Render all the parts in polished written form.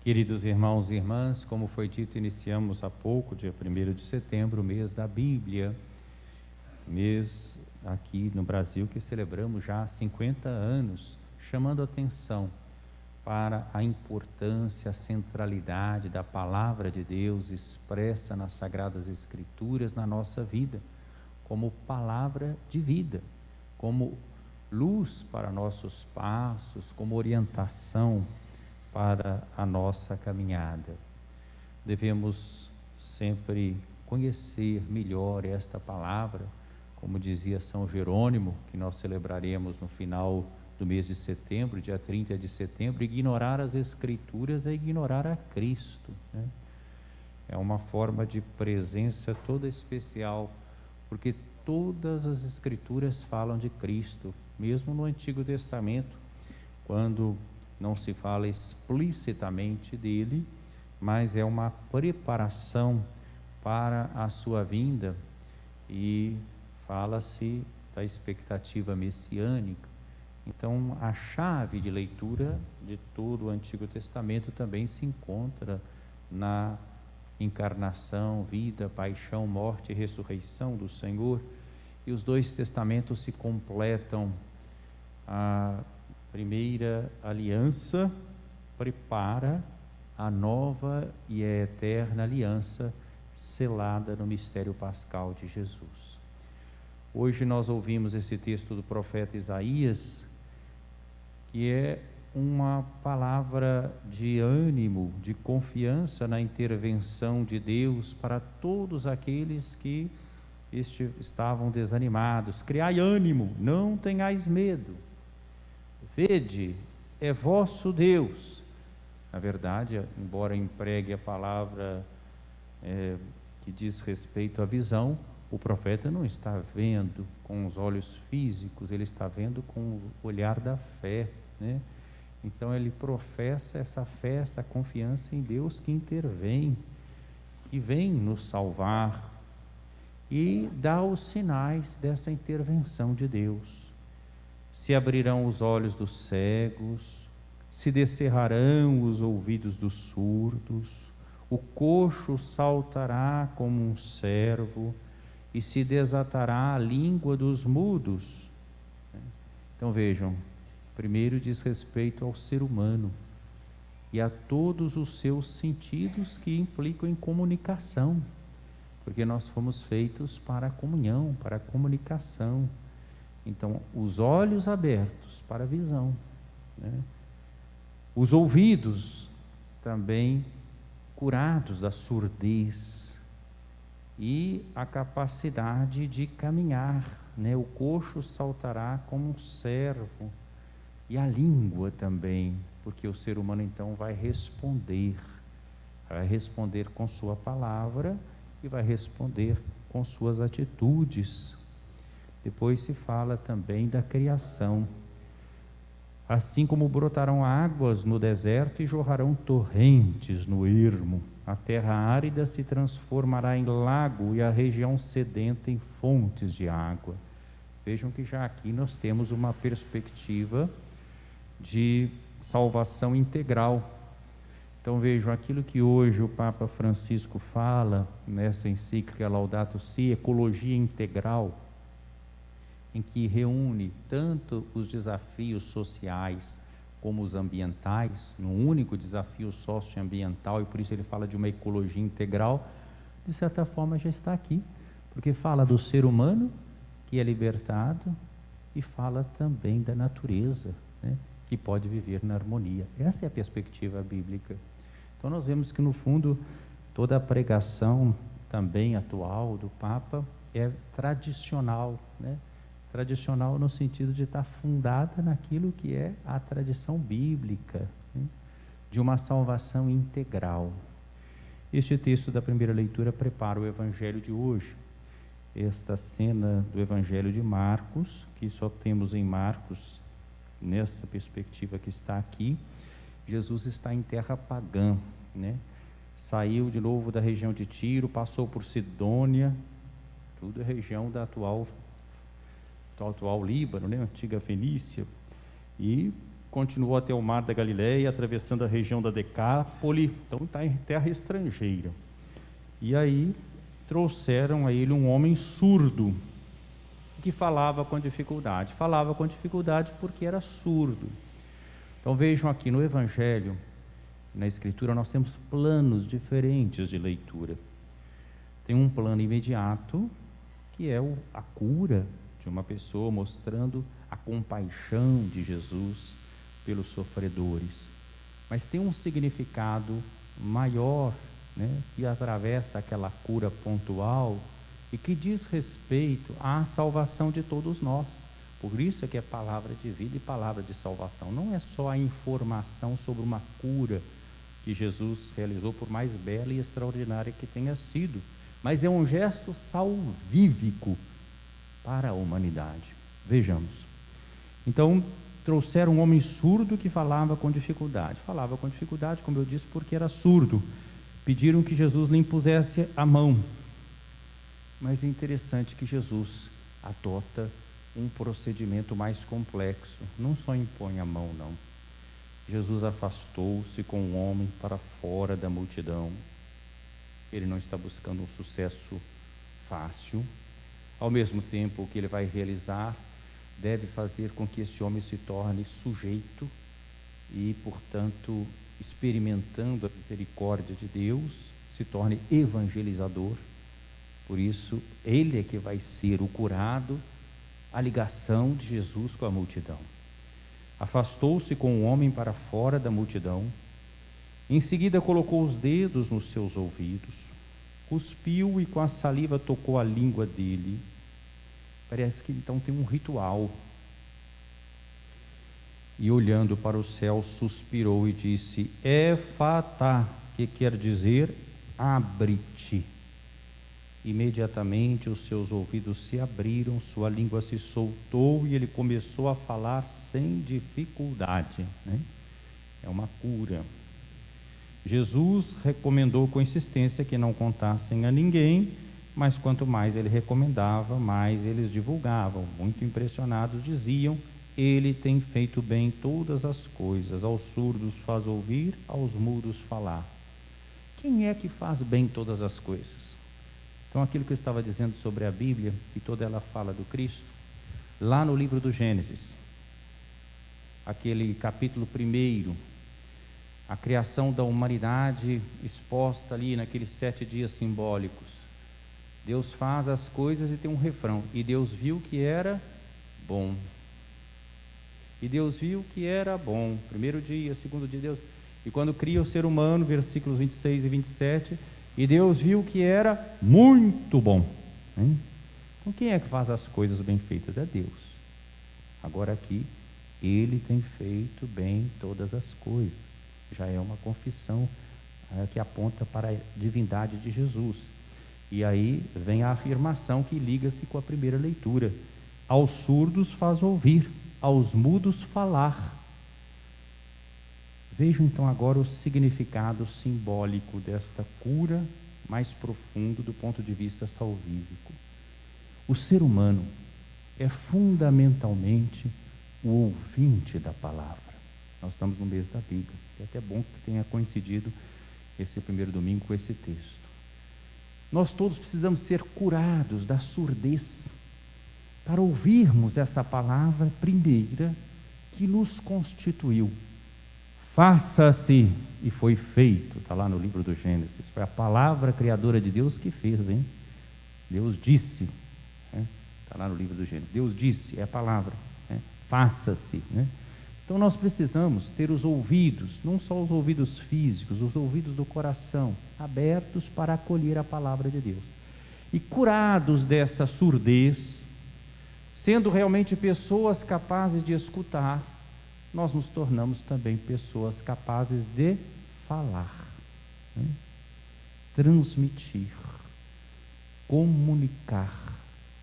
Queridos irmãos e irmãs, como foi dito, iniciamos há pouco, dia 1º de setembro, o mês da Bíblia, mês aqui no Brasil que celebramos já há 50 anos, chamando atenção para a importância, a centralidade da Palavra de Deus expressa nas Sagradas Escrituras na nossa vida, como palavra de vida, como luz para nossos passos, como orientação para a nossa caminhada. Devemos sempre conhecer melhor esta palavra, como dizia São Jerônimo, que nós celebraremos no final do mês de setembro, dia 30 de setembro. Ignorar as Escrituras é ignorar a Cristo, né? É uma forma de presença toda especial, porque todas as Escrituras falam de Cristo, mesmo no Antigo Testamento, quando não se fala explicitamente dele, mas é uma preparação para a sua vinda, e fala-se da expectativa messiânica. Então, a chave de leitura de todo o Antigo Testamento também se encontra na encarnação, vida, paixão, morte e ressurreição do Senhor, e os dois testamentos se completam. A primeira aliança prepara a nova e a eterna aliança selada no mistério pascal de Jesus. Hoje nós ouvimos esse texto do profeta Isaías, que é uma palavra de ânimo, de confiança na intervenção de Deus para todos aqueles que estavam desanimados. Criai ânimo, não tenhais medo. Vede, é vosso Deus. Na verdade, embora empregue a palavra que diz respeito à visão, o profeta não está vendo com os olhos físicos, ele está vendo com o olhar da fé, né? Então ele professa essa fé, essa confiança em Deus que intervém, que vem nos salvar e dá os sinais dessa intervenção de Deus. Se abrirão os olhos dos cegos, se descerrarão os ouvidos dos surdos, o coxo saltará como um cervo e se desatará a língua dos mudos. Então vejam, primeiro diz respeito ao ser humano e a todos os seus sentidos que implicam em comunicação, porque nós fomos feitos para a comunhão, para a comunicação. Então, os olhos abertos para a visão, né? Os ouvidos também curados da surdez e a capacidade de caminhar, né? O coxo saltará como um cervo, e a língua também, porque o ser humano então vai responder com sua palavra e vai responder com suas atitudes. Depois se fala também da criação. Assim como brotarão águas no deserto e jorrarão torrentes no ermo, a terra árida se transformará em lago e a região sedenta em fontes de água. Vejam que já aqui nós temos uma perspectiva de salvação integral. Então vejam, aquilo que hoje o Papa Francisco fala nessa encíclica Laudato Si, ecologia integral, em que reúne tanto os desafios sociais como os ambientais, num único desafio socioambiental, e por isso ele fala de uma ecologia integral, de certa forma já está aqui, porque fala do ser humano que é libertado e fala também da natureza, né, que pode viver na harmonia. Essa é a perspectiva bíblica. Então nós vemos que no fundo toda a pregação também atual do Papa é tradicional, né? Tradicional no sentido de estar fundada naquilo que é a tradição bíblica, né? De uma salvação integral. Este texto da primeira leitura prepara o evangelho de hoje. Esta cena do evangelho de Marcos, que só temos em Marcos, nessa perspectiva que está aqui, Jesus está em terra pagã, né? Saiu de novo da região de Tiro, passou por Sidônia, tudo é região da atual Líbano, né? Antiga Fenícia, e continuou até o mar da Galileia, atravessando a região da Decápole, então está em terra estrangeira. E aí trouxeram a ele um homem surdo, que falava com dificuldade. Falava com dificuldade porque era surdo. Então vejam aqui no Evangelho, na Escritura, nós temos planos diferentes de leitura. Tem um plano imediato, que é a cura de uma pessoa, mostrando a compaixão de Jesus pelos sofredores. Mas tem um significado maior, que atravessa aquela cura pontual e que diz respeito à salvação de todos nós. Por isso é que é palavra de vida e palavra de salvação. Não é só a informação sobre uma cura que Jesus realizou, por mais bela e extraordinária que tenha sido, mas é um gesto salvífico para a humanidade. Vejamos. Então, trouxeram um homem surdo que falava com dificuldade. Falava com dificuldade, como eu disse, porque era surdo. Pediram que Jesus lhe impusesse a mão. Mas é interessante que Jesus adota um procedimento mais complexo. Não só impõe a mão, não. Jesus afastou-se com o homem para fora da multidão. Ele não está buscando um sucesso fácil. Ao mesmo tempo, o que ele vai realizar deve fazer com que esse homem se torne sujeito e, portanto, experimentando a misericórdia de Deus, se torne evangelizador. Por isso, ele é que vai ser o curado, a ligação de Jesus com a multidão. Afastou-se com o homem para fora da multidão. Em seguida, colocou os dedos nos seus ouvidos, cuspiu e com a saliva tocou a língua dele. Parece que então tem um ritual. E olhando para o céu, suspirou e disse: Efatá, que quer dizer abre-te. Imediatamente os seus ouvidos se abriram, sua língua se soltou e ele começou a falar sem dificuldade. É uma cura. Jesus recomendou com insistência que não contassem a ninguém, mas quanto mais ele recomendava, mais eles divulgavam. Muito impressionados diziam: ele tem feito bem todas as coisas, aos surdos faz ouvir, aos mudos falar. Quem é que faz bem todas as coisas? Então, aquilo que eu estava dizendo sobre a Bíblia, que toda ela fala do Cristo, lá no livro do Gênesis, aquele capítulo 1, a criação da humanidade exposta ali naqueles 7 dias simbólicos. Deus faz as coisas e tem um refrão: e Deus viu que era bom. E Deus viu que era bom. Primeiro dia, segundo dia, Deus. E quando cria o ser humano, versículos 26 e 27, e Deus viu que era muito bom. Então, quem é que faz as coisas bem feitas? É Deus. Agora aqui, ele tem feito bem todas as coisas. Já é uma confissão que aponta para a divindade de Jesus. E aí vem a afirmação que liga-se com a primeira leitura: aos surdos faz ouvir, aos mudos falar. Vejam então agora o significado simbólico desta cura mais profundo do ponto de vista salvífico. O ser humano é fundamentalmente o ouvinte da palavra. Nós estamos no mês da Bíblia, é até bom que tenha coincidido esse primeiro domingo com esse texto. Nós todos precisamos ser curados da surdez para ouvirmos essa palavra primeira que nos constituiu. Faça-se, e foi feito, está lá no livro do Gênesis. Foi a palavra criadora de Deus que fez, hein? Deus disse, está lá no livro do Gênesis. Deus disse, é a palavra, faça-se, Então nós precisamos ter os ouvidos, não só os ouvidos físicos, os ouvidos do coração, abertos para acolher a palavra de Deus. E curados desta surdez, sendo realmente pessoas capazes de escutar, nós nos tornamos também pessoas capazes de falar, transmitir, comunicar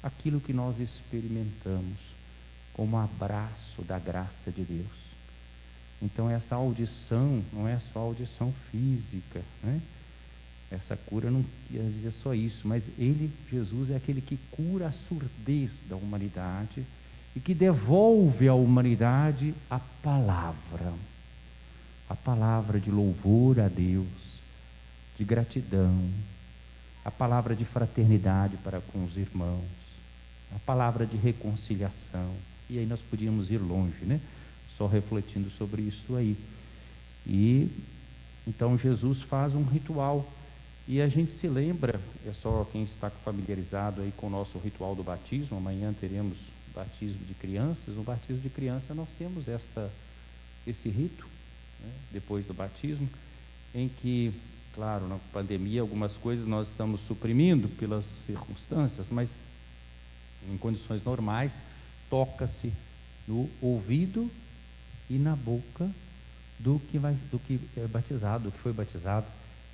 aquilo que nós experimentamos como abraço da graça de Deus. Então essa audição não é só audição física, Essa cura não quer dizer só isso, mas ele, Jesus, é aquele que cura a surdez da humanidade e que devolve à humanidade a palavra de louvor a Deus, de gratidão, a palavra de fraternidade para com os irmãos, a palavra de reconciliação. E aí nós podíamos ir longe, né? Só refletindo sobre isso aí. E então Jesus faz um ritual, e a gente se lembra, é só quem está familiarizado aí com o nosso ritual do batismo. Amanhã teremos batismo de crianças. No batismo de criança nós temos esse rito, né, depois do batismo, em que, claro, na pandemia algumas coisas nós estamos suprimindo pelas circunstâncias, mas em condições normais toca-se no ouvido e na boca do que é batizado, do que foi batizado,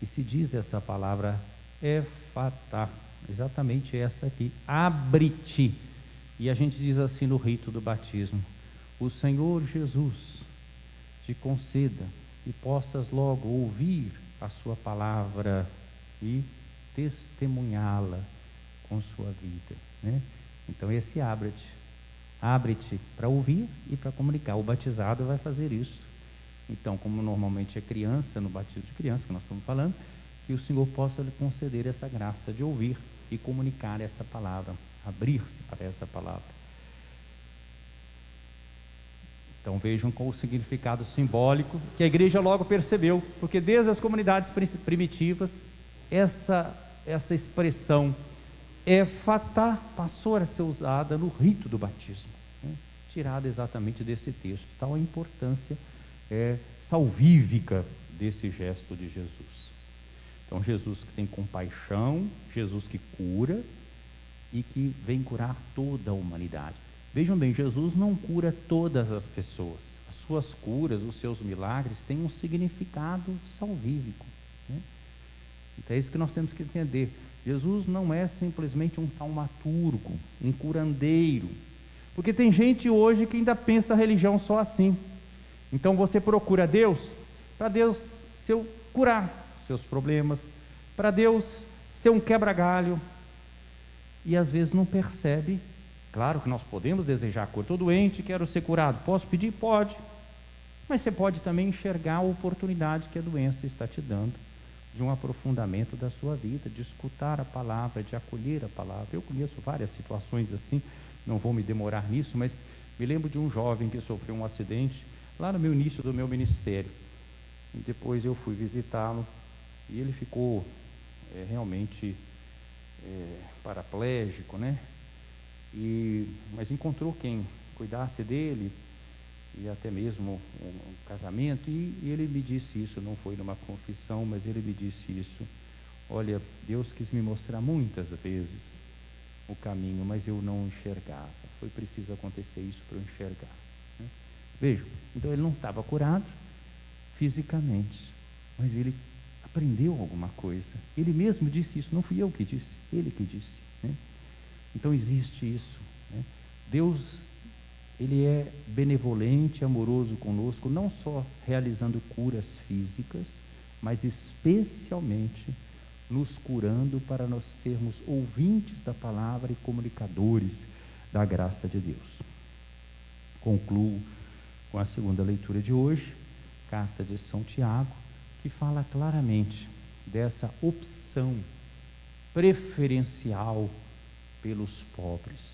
e se diz essa palavra efatá, exatamente essa aqui, abre-te. E a gente diz assim no rito do batismo: o Senhor Jesus te conceda e possas logo ouvir a sua palavra e testemunhá-la com sua vida, né? Então esse abre-te para ouvir e para comunicar. O batizado vai fazer isso. Então, como normalmente é criança, no batismo de criança que nós estamos falando, que o Senhor possa lhe conceder essa graça de ouvir e comunicar essa palavra, abrir-se para essa palavra. Então vejam qual o significado simbólico que a igreja logo percebeu, porque desde as comunidades primitivas, essa expressão efatá passou a ser usada no rito do batismo, né? Tirada exatamente desse texto. Tal a importância salvífica desse gesto de Jesus. Então Jesus que tem compaixão, Jesus que cura e que vem curar toda a humanidade. Vejam bem, Jesus não cura todas as pessoas. As suas curas, os seus milagres têm um significado salvífico, né? Então é isso que nós temos que entender. Jesus não é simplesmente um taumaturgo, um curandeiro, porque tem gente hoje que ainda pensa a religião só assim. Então você procura Deus para Deus curar seus problemas, para Deus ser um quebra-galho, e às vezes não percebe. Claro que nós podemos desejar a cura. Estou doente, quero ser curado. Posso pedir? Pode. Mas você pode também enxergar a oportunidade que a doença está te dando de um aprofundamento da sua vida, de escutar a palavra, de acolher a palavra. Eu conheço várias situações assim, não vou me demorar nisso, mas me lembro de um jovem que sofreu um acidente lá no meu início do meu ministério. E depois eu fui visitá-lo e ele ficou realmente paraplégico, né? Mas encontrou quem cuidasse dele, e até mesmo um casamento, e ele me disse isso, não foi numa confissão, mas ele me disse isso: olha, Deus quis me mostrar muitas vezes o caminho, mas eu não enxergava, foi preciso acontecer isso para eu enxergar, né? Vejam, então ele não estava curado fisicamente, mas ele aprendeu alguma coisa. Ele mesmo disse isso, não fui eu que disse, ele que disse, né? Então existe isso, né? Deus, Ele é benevolente, amoroso conosco, não só realizando curas físicas, mas especialmente nos curando para nós sermos ouvintes da palavra e comunicadores da graça de Deus. Concluo com a segunda leitura de hoje, carta de São Tiago, que fala claramente dessa opção preferencial pelos pobres.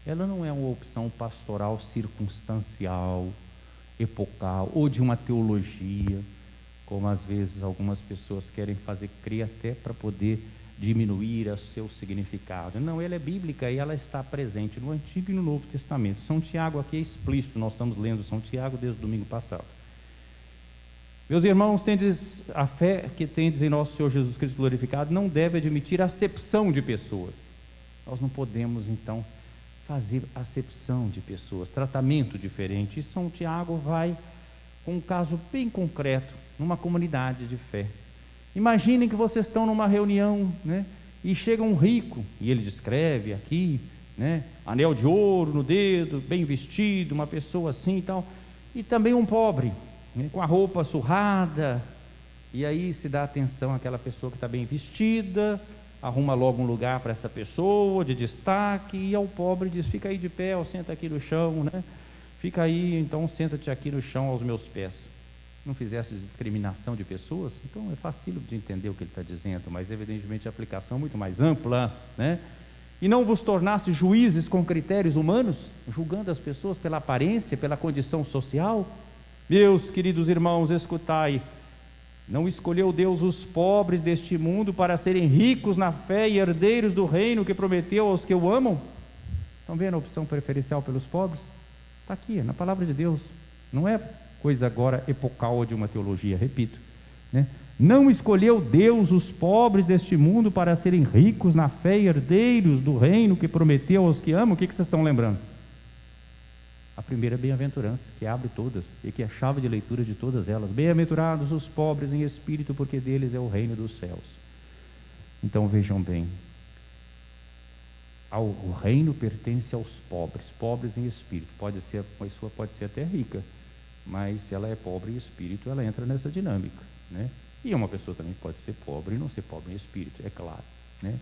Ela não é uma opção pastoral circunstancial, epocal, ou de uma teologia, como às vezes algumas pessoas querem fazer crer, até para poder diminuir o seu significado. Não, ela é bíblica e ela está presente no Antigo e no Novo Testamento. São Tiago aqui é explícito, nós estamos lendo São Tiago desde o domingo passado. Meus irmãos, a fé que tendes em nosso Senhor Jesus Cristo glorificado não deve admitir acepção de pessoas. Nós não podemos, então, fazer acepção de pessoas, tratamento diferente. E São Tiago vai com um caso bem concreto, numa comunidade de fé. Imaginem que vocês estão numa reunião, né, e chega um rico, e ele descreve aqui, né, anel de ouro no dedo, bem vestido, uma pessoa assim e tal, e também um pobre, né, com a roupa surrada, e aí se dá atenção àquela pessoa que está bem vestida, arruma logo um lugar para essa pessoa de destaque, e ao pobre diz: fica aí de pé, ou senta aqui no chão, né? Fica aí, então senta-te aqui no chão aos meus pés. Não fizesse discriminação de pessoas, então é fácil de entender o que ele está dizendo, mas evidentemente a aplicação é muito mais ampla, né? E não vos tornasse juízes com critérios humanos, julgando as pessoas pela aparência, pela condição social. Meus queridos irmãos, escutai: não escolheu Deus os pobres deste mundo para serem ricos na fé e herdeiros do reino que prometeu aos que o amam? Estão vendo a opção preferencial pelos pobres? Está aqui, na palavra de Deus. Não é coisa agora epocal de uma teologia, repito, né? Não escolheu Deus os pobres deste mundo para serem ricos na fé e herdeiros do reino que prometeu aos que amam? O que vocês estão lembrando? A primeira bem-aventurança, que abre todas e que é a chave de leitura de todas elas. Bem-aventurados os pobres em espírito, porque deles é o reino dos céus. Então vejam bem, o reino pertence aos pobres, pobres em espírito. Pode ser, a pessoa pode ser até rica, mas se ela é pobre em espírito, ela entra nessa dinâmica, né? E uma pessoa também pode ser pobre e não ser pobre em espírito, é claro, né?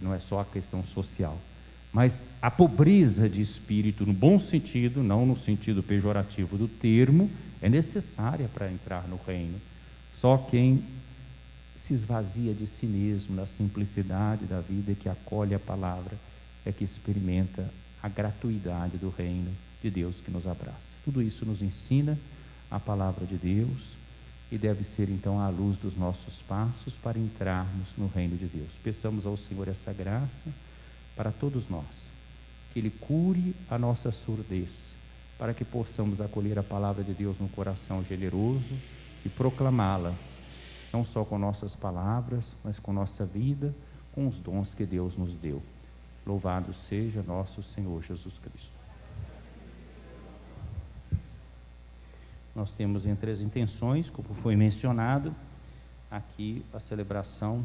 Não é só a questão social. Mas a pobreza de espírito, no bom sentido, não no sentido pejorativo do termo, é necessária para entrar no reino. Só quem se esvazia de si mesmo, na simplicidade da vida, que acolhe a palavra, é que experimenta a gratuidade do reino de Deus que nos abraça. Tudo isso nos ensina a palavra de Deus e deve ser então a luz dos nossos passos para entrarmos no reino de Deus. Peçamos ao Senhor essa graça para todos nós, que Ele cure a nossa surdez, para que possamos acolher a palavra de Deus no coração generoso e proclamá-la, não só com nossas palavras, mas com nossa vida, com os dons que Deus nos deu. Louvado seja nosso Senhor Jesus Cristo. Nós temos entre as intenções, como foi mencionado, aqui a celebração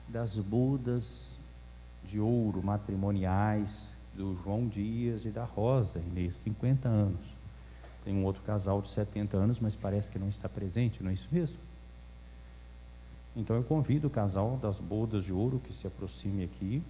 das bodas de ouro matrimoniais do João Dias e da Rosa Inês, 50 anos. Tem um outro casal de 70 anos, mas parece que não está presente, não é isso mesmo? Então eu convido o casal das bodas de ouro que se aproxime aqui.